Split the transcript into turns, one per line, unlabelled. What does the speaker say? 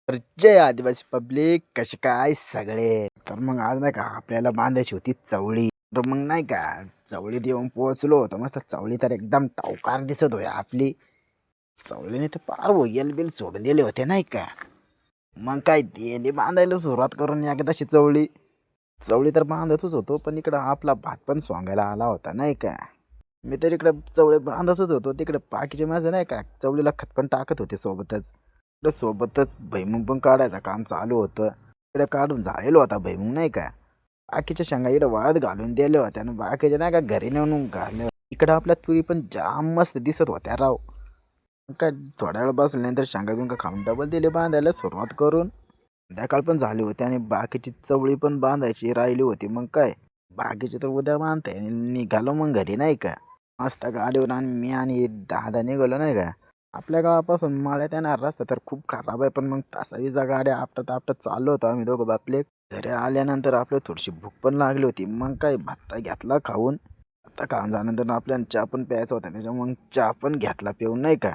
तर जय आदिवासी पब्लिक, कसे काय सगळे. तर मग आज नाही का आपल्याला बांधायची होती चवळी. तर मग नाही का चवळीत येऊन पोहोचलो होतो. मस्त चवळी तर एकदम टवकार दिसत होती आपली. चवळीने तर पार वैयल बिल सोडून दिले होते नाही का. मग काय दिली बांधायला सुरुवात करून एकदाशी चवळी. चवळी तर बांधतच होतो, पण इकडं आपला भात पण सोंगायला आला होता नाही का. मी तर इकडं चवळी बांधतच होतो, तिकडे बाकीचे माझं नाही का चवळीला खत पण टाकत होते सोबतच. इकडं सोबतच भुईमूग पण काढायचं काम चालू होतं. इकडे काढून झालेलो होता भुईमूग नाही का. बाकीच्या शेंगा इकडे वाळत घालून दिल्या होत्या आणि बाकीच्या नाही का घरी नेऊन घालल्या. इकडं आपल्या तुरी पण जाम मस्त दिसत होत्या राव. मग काय थोड्या वेळ बसल्यानंतर शेंगा बिंगा खाऊन डबल दिले बांधायला सुरुवात करून. संध्याकाळ पण झाली होती आणि बाकीची चवळी पण बांधायची राहिली होती. मग काय बाकीची तर उद्या बांधताय आणि निघालो मग घरी नाही का. मस्त गाडीवर आणि मी आणि दादा निघालो नाही का. आपल्या गावापासून माळ्यात येणार रस्ता तर खूप खराब आहे, पण मग तासावीजा गाड्या आपटत आपटत चाललो होतो आम्ही दोघं बापले. घरी आल्यानंतर आपल्याला थोडीशी भूक पण लागली होती. मग काय भत्ता घेतला खाऊन. आता खाऊन झाल्यानंतर आपल्याला चहा पण प्यायचा होता, त्याच्यामुळे मग चहा पण घेतला पिऊन नाही का.